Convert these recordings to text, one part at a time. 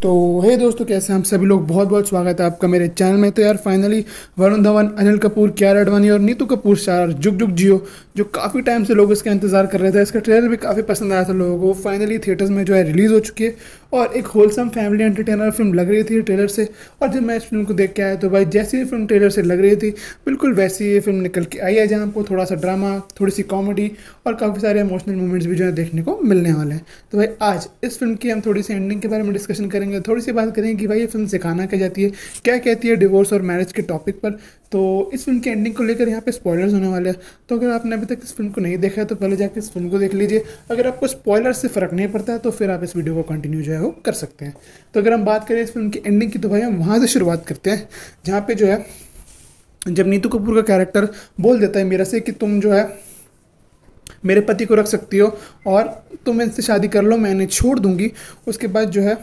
तो हे दोस्तों, कैसे हैं हम सभी लोग। बहुत बहुत स्वागत है आपका मेरे चैनल में। तो यार फाइनली वरुण धवन, अनिल कपूर, कियारा आडवाणी और नीतू कपूर स्टार जुग जुग जियो, जो काफ़ी टाइम से लोग इसका इंतजार कर रहे थे, इसका ट्रेलर भी काफ़ी पसंद आया था लोगों को, फाइनली थिएटर्स में जो है रिलीज़ हो चुकी है। और एक होलसम फैमिली एंटरटेनर फिल्म लग रही थी ट्रेलर से। और जब मैं इस फिल्म को देख के आया तो भाई जैसी ये फिल्म ट्रेलर से लग रही थी, बिल्कुल वैसी ये फिल्म निकल के आई है, जहाँ आपको थोड़ा सा ड्रामा, थोड़ी सी कॉमेडी और काफ़ी सारे इमोशनल मोमेंट्स भी जो है देखने को मिलने वाले हैं। तो भाई आज इस फिल्म की हम थोड़ी सी एंडिंग के बारे में डिस्कशन करेंगे, थोड़ी सी बात करेंगे कि भाई ये फिल्म सिखाना क्या जाती है, क्या कहती है डिवोर्स और मैरिज के टॉपिक पर। तो इस फिल्म की एंडिंग को लेकर यहाँ पे स्पॉयलर्स होने वाले हैं। तो अगर आपने अभी तक इस फिल्म को नहीं देखा है तो पहले जाकर इस फिल्म को देख लीजिए। अगर आपको स्पॉयलर से फ़र्क नहीं पड़ता है तो फिर आप इस वीडियो को कंटिन्यू जो है वो कर सकते हैं। तो अगर हम बात करें इस फिल्म की एंडिंग की तो भाई हम वहाँ से शुरुआत करते हैं, जहाँ पे जो है जब नीतू कपूर का कैरेक्टर बोल देता है मीरा से कि तुम जो है मेरे पति को रख सकती हो और तुम इनसे शादी कर लो, मैं इन्हें छोड़ दूंगी। उसके बाद जो है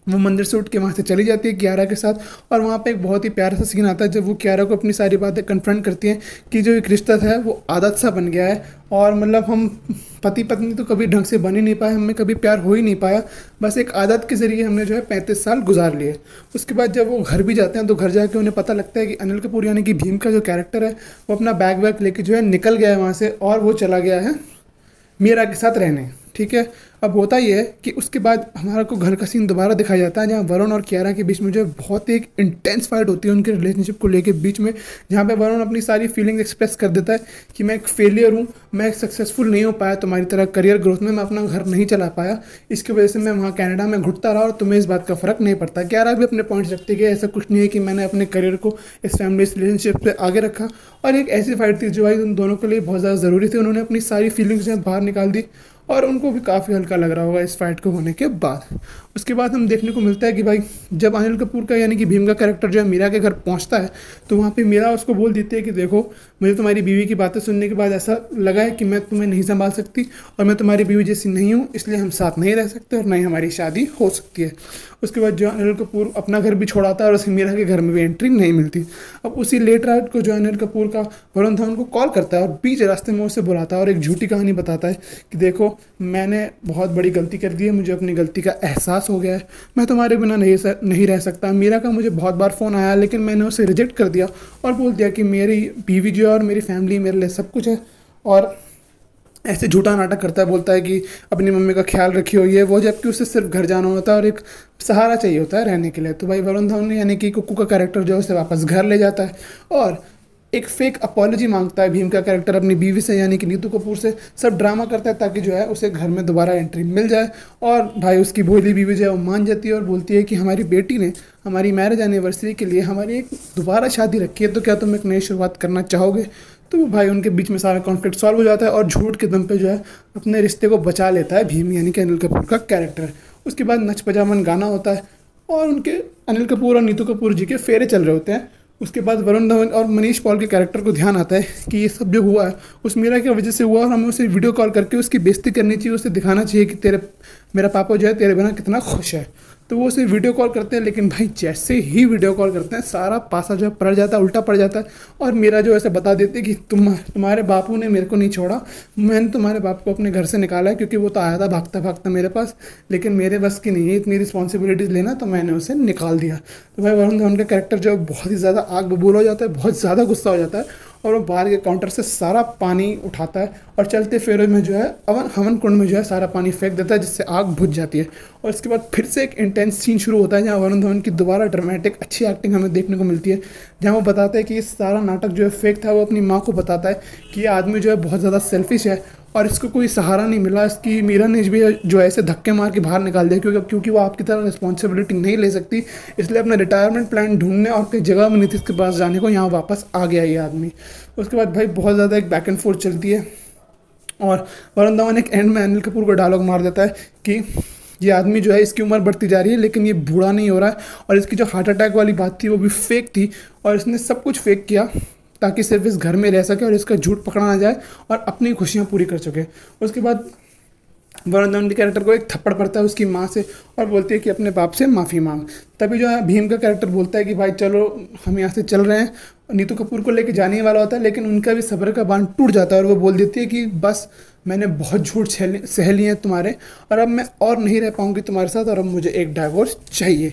वो मंदिर से उठ के वहाँ से चली जाती है कियारा के साथ। और वहाँ पे एक बहुत ही प्यारा सा सीन आता है जब वो कियारा को अपनी सारी बातें कन्फ्रंट करती हैं कि जो एक रिश्ता है वो आदत सा बन गया है, और मतलब हम पति पत्नी तो कभी ढंग से बन ही नहीं पाए, हमें कभी प्यार हो ही नहीं पाया, बस एक आदत के ज़रिए हमने जो है 35 साल गुजार लिए। उसके बाद जब वो घर भी जाते हैं तो घर जाके उन्हें पता लगता है कि अनिल कपूर यानी कि भीम का जो कैरेक्टर है वो अपना बैग वैग लेके जो है निकल गया है वहाँ से, और वो चला गया है मीरा के साथ रहने। ठीक है, अब होता ये है कि उसके बाद हमारा को घर का सीन दोबारा दिखाया जाता है, जहाँ वरुण और कियारा के बीच में जो है बहुत एक इंटेंस फाइट होती है उनके रिलेशनशिप को लेके बीच में, जहाँ पे वरुण अपनी सारी फीलिंग्स एक्सप्रेस कर देता है कि मैं एक फेलियर हूँ, मैं सक्सेसफुल नहीं हो पाया तुम्हारी तरह करियर ग्रोथ में, मैं अपना घर नहीं चला पाया, इसकी वजह से मैं वहाँ कनाडा में घुटता रहा और तुम्हें इस बात का फ़र्क नहीं पड़ता। कियारा भी अपने पॉइंट्स रखती है कि ऐसा कुछ नहीं है कि मैंने अपने करियर को इस फैमिली रिलेशनशिप से आगे रखा। और एक ऐसी फाइट थी जो भाई उन दोनों के लिए बहुत ज़्यादा ज़रूरी थी, उन्होंने अपनी सारी फीलिंग्स जो है बाहर निकाल दी और उनको भी काफ़ी हल्का लग रहा होगा इस फाइट को होने के बाद। उसके बाद हम देखने को मिलता है कि भाई जब अनिल कपूर का यानी कि भीम का कैरेक्टर जो है मीरा के घर पहुंचता है तो वहाँ पे मीरा उसको बोल देती है कि देखो, मुझे तुम्हारी बीवी की बातें सुनने के बाद ऐसा लगा है कि मैं तुम्हें नहीं संभाल सकती और मैं तुम्हारी बीवी जैसी नहीं हूँ, इसलिए हम साथ नहीं रह सकते और ना ही हमारी शादी हो सकती है। उसके बाद जो अनिल कपूर अपना घर भी छोड़ाता है और उसे मीरा के घर में भी एंट्री नहीं मिलती। अब उसी लेट रात को जो अनिल कपूर का वरुण धवन को कॉल करता है और बीच रास्ते में उसे बुलाता है और एक झूठी कहानी बताता है कि देखो, मैंने बहुत बड़ी गलती कर दी है, मुझे अपनी गलती का एहसास हो गया है, मैं तुम्हारे बिना नहीं रह सकता। मीरा का मुझे बहुत बार फ़ोन आया लेकिन मैंने उसे रिजेक्ट कर दिया और बोल दिया कि मेरी बीवी जो है और मेरी फैमिली मेरे लिए सब कुछ है। और ऐसे झूठा नाटक करता है, बोलता है कि अपनी मम्मी का ख्याल रखी हो ये वो, जबकि उसे सिर्फ घर जाना होता है और एक सहारा चाहिए होता है रहने के लिए। तो भाई वरुण धवन यानी कि कुक्कू का कैरेक्टर जो है उसे वापस घर ले जाता है और एक फेक अपॉलॉजी मांगता है भीम का कैरेक्टर अपनी बीवी से यानी कि नीतू कपूर से। सब ड्रामा करता है ताकि जो है उसे घर में दोबारा एंट्री मिल जाए। और भाई उसकी भोली बीवी जो है वो मान जाती है और बोलती है कि हमारी बेटी ने हमारी मैरिज एनिवर्सरी के लिए हमारी एक दोबारा शादी रखी है, तो क्या तुम एक नई शुरुआत करना चाहोगे। तो भाई उनके बीच में सारा कॉन्फ्लिक्ट सॉल्व हो जाता है और झूठ के दम पे जो है अपने रिश्ते को बचा लेता है भीम यानी कि अनिल कपूर का कैरेक्टर। उसके बाद नच पजामन गाना होता है और उनके अनिल कपूर और नीतू कपूर जी के फेरे चल रहे होते हैं। उसके बाद वरुण धवन और मनीष पॉल के कैरेक्टर को ध्यान आता है कि ये सब जो हुआ है उस मीरा की वजह से हुआ और हमें उसे वीडियो कॉल करके उसकी बेइज्जती करनी चाहिए, उसे दिखाना चाहिए कि मेरा पापा जो है तेरे बिना कितना खुश है। तो वो उसे वीडियो कॉल करते हैं, लेकिन भाई जैसे ही वीडियो कॉल करते हैं सारा पासा जो है पलट जाता है, उल्टा पड़ जाता है। और मीरा जो ऐसे बता देती है कि तुम्हारे बापू ने मेरे को नहीं छोड़ा, मैंने तुम्हारे बाप को अपने घर से निकाला है क्योंकि वो तो आया था भागता भागता मेरे पास, लेकिन मेरे बस की नहीं है इतनी रिस्पॉन्सिबिलिटीज़ लेना, तो मैंने उसे निकाल दिया। तो भाई वरुण धवन का कैरेक्टर जो बहुत ही ज़्यादा आग बबूल हो जाता है, बहुत ज़्यादा गुस्सा हो जाता है और वो बाहर के काउंटर से सारा पानी उठाता है और चलते फेरों में जो है हवन कुंड में जो है सारा पानी फेंक देता है, जिससे आग बुझ जाती है। और इसके बाद फिर से एक इंटेंस सीन शुरू होता है जहाँ वरुण धवन की दोबारा ड्रामेटिक अच्छी एक्टिंग हमें देखने को मिलती है, जहाँ वो बताता है कि ये सारा नाटक जो है फेक था। वो अपनी माँ को बताता है कि ये आदमी जो है बहुत ज़्यादा सेल्फिश है और इसको कोई सहारा नहीं मिला, इसकी मीरा ने भी जो ऐसे धक्के मार के बाहर निकाल दिया क्योंकि वो आपकी तरह रिस्पॉन्सिबिलिटी नहीं ले सकती, इसलिए अपना रिटायरमेंट प्लान ढूंढने और कई जगह में नीतीश के पास जाने को यहाँ वापस आ गया ये आदमी। उसके बाद भाई बहुत ज़्यादा एक बैक एंड फोर्थ चलती है और वरुण धवन एक एंड में अनिल कपूर को डायलॉग मार देता है कि ये आदमी जो है इसकी उम्र बढ़ती जा रही है लेकिन ये बूढ़ा नहीं हो रहा है, और इसकी जो हार्ट अटैक वाली बात थी वो भी फेक थी और इसने सब कुछ फेक किया ताकि सिर्फ इस घर में रह सके और इसका झूठ पकड़ा ना जाए और अपनी खुशियाँ पूरी कर सके। उसके बाद वरुण धवन के कैरेक्टर को एक थप्पड़ पड़ता है उसकी माँ से और बोलती है कि अपने बाप से माफ़ी मांग। तभी जो है भीम का कैरेक्टर बोलता है कि भाई चलो हम यहाँ से चल रहे हैं, नीतू कपूर को लेके जाने वाला होता है लेकिन उनका भी सब्र का बांध टूट जाता है और वो बोल देती है कि बस मैंने बहुत झूठ सह लिए हैं तुम्हारे, और अब मैं और नहीं रह पाऊंगी तुम्हारे साथ, और अब मुझे एक डाइवोर्स चाहिए।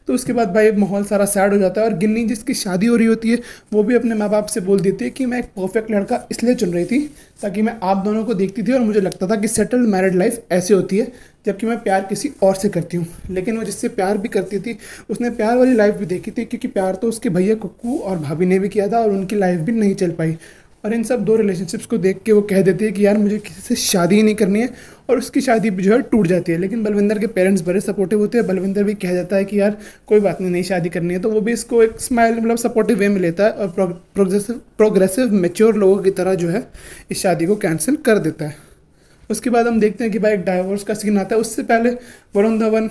तो उसके बाद भाई माहौल सारा सैड हो जाता है, और गिन्नी जिसकी शादी हो रही होती है वो भी अपने माँ बाप से बोल देती है कि मैं एक परफेक्ट लड़का इसलिए चुन रही थी ताकि मैं आप दोनों को देखती थी और मुझे लगता था कि सेटल्ड मैरिड लाइफ ऐसे होती है, जबकि मैं प्यार किसी और से करती हूँ। लेकिन वो जिससे प्यार भी करती थी उसने प्यार वाली लाइफ भी देखी थी, क्योंकि प्यार तो उसके भैया कुक्कू और भाभी ने भी किया था, और उनकी लाइफ भी नहीं चल पाई। और इन सब दो रिलेशनशिप्स को देख के वो कह देती है कि यार मुझे किसी से शादी ही नहीं करनी है, और उसकी शादी भी जो है टूट जाती है। लेकिन बलविंदर के पेरेंट्स बड़े सपोर्टिव होते हैं, बलविंदर भी कह जाता है कि यार कोई बात नहीं, नई शादी करनी है, तो वो भी इसको एक स्माइल मतलब सपोर्टिव वे में लेता है, और प्रोग्रेसिव मेच्योर लोगों की तरह जो है इस शादी को कैंसिल कर देता है। उसके बाद हम देखते हैं कि भाई एक डाइवोर्स का सीन आता है। उससे पहले वरुण धवन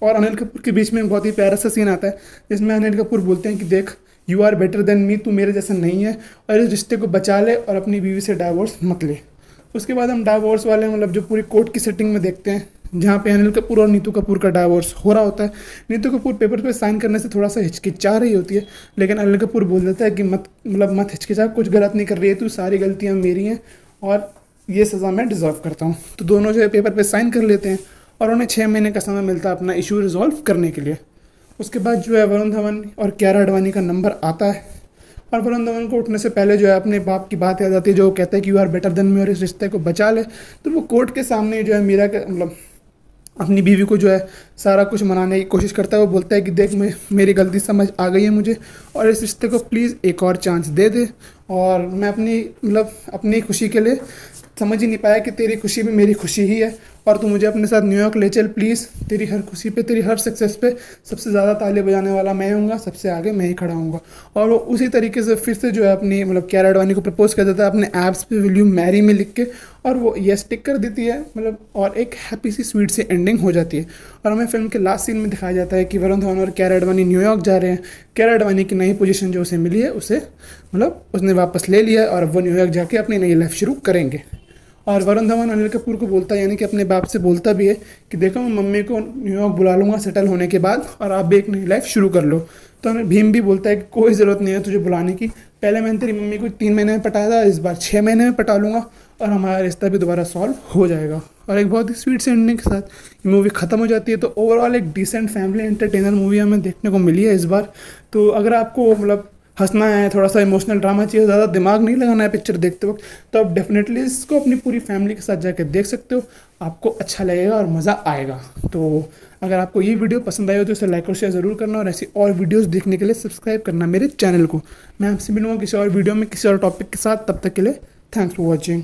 और अनिल कपूर के बीच में बहुत ही प्यारा सा सीन आता है, जिसमें अनिल कपूर बोलते हैं कि देख, you are better than me, तू मेरे जैसा नहीं है, और इस रिश्ते को बचा ले और अपनी बीवी से डाइवोर्स मत ले। उसके बाद हम डाइवोर्स वाले मतलब जो पूरी कोर्ट की सेटिंग में देखते हैं, जहाँ पे अनिल कपूर और नीतू कपूर का डाइवोर्स हो रहा होता है। नीतू कपूर पेपर पे साइन करने से थोड़ा सा हिचकिचा रही होती है, लेकिन अनिल कपूर बोल देता है कि मत हिचकिचा, कुछ गलत नहीं कर रही है तू, सारी गलतियाँ मेरी हैं और ये सज़ा मैं डिज़र्व करता हूँ। तो दोनों जो है पेपर पे साइन कर लेते हैं, और उन्हें 6 महीने का समय मिलता है अपना इशू रिजॉल्व करने के लिए। उसके बाद जो है वरुण धवन और कियारा आडवाणी का नंबर आता है, और वरुण धवन को उठने से पहले जो है अपने बाप की बात याद आती है, जो कहता है कि you are better than me और इस रिश्ते को बचा ले। तो वो कोर्ट के सामने जो है मीरा के मतलब अपनी बीवी को जो है सारा कुछ मनाने की कोशिश करता है। वो बोलता है कि देख, मेरी गलती समझ आ गई है मुझे, और इस रिश्ते को प्लीज़ एक और चांस दे दे, और मैं अपनी खुशी के लिए समझ ही नहीं पाया कि तेरी खुशी भी मेरी खुशी ही है, और तू मुझे अपने साथ न्यूयॉर्क ले चल प्लीज़। तेरी हर खुशी पे, तेरी हर सक्सेस पे सबसे ज़्यादा ताली बजाने वाला मैं हूँगा, सबसे आगे मैं ही खड़ा हूँगा। और वो उसी तरीके से फिर से जो है अपनी कियारा आडवाणी को प्रपोज कर देता है अपने ऐप्स पे विल यू मैरी में लिख के, और वो यस टिक कर देती है और एक हैप्पी सी स्वीट सी एंडिंग हो जाती है। और हमें फिल्म के लास्ट सीन में दिखाया जाता है कि वरुण धवन और कियारा आडवाणी न्यूयॉर्क जा रहे हैं। कियारा आडवाणी की नई पोजीशन जो उसे मिली है उसे उसने वापस ले लिया है, और वो न्यूयॉर्क जाके अपनी नई लाइफ शुरू करेंगे। और वरुण धवन अनिल कपूर को बोलता है, यानी कि अपने बाप से बोलता भी है कि देखो, मैं मम्मी को न्यूयॉर्क बुला लूँगा सेटल होने के बाद, और आप भी एक नई लाइफ शुरू कर लो। तो भीम भी बोलता है कि कोई ज़रूरत नहीं है तुझे बुलाने की, पहले मैंने तेरी मम्मी को 3 महीने में पटाया था, इस बार 6 महीने में पटा लूँगा, और हमारा रिश्ता भी दोबारा सॉल्व हो जाएगा। और एक बहुत ही स्वीट से एंडिंग के साथ ये मूवी ख़त्म हो जाती है। तो ओवरऑल एक डिसेंट फैमिली एंटरटेनर मूवी हमें देखने को मिली है इस बार। तो अगर आपको हंसना है, थोड़ा सा इमोशनल ड्रामा चाहिए, ज़्यादा दिमाग नहीं लगाना है पिक्चर देखते वक्त, तो आप डेफिनेटली इसको अपनी पूरी फैमिली के साथ जाकर देख सकते हो। आपको अच्छा लगेगा और मज़ा आएगा। तो अगर आपको ये वीडियो पसंद आई हो तो इसे लाइक और शेयर ज़रूर करना, और ऐसी और वीडियोस देखने के लिए सब्सक्राइब करना मेरे चैनल को। मैं आपसे मिलूँगा किसी और वीडियो में किसी और टॉपिक के साथ, तब तक के लिए थैंक्स फॉर वॉचिंग।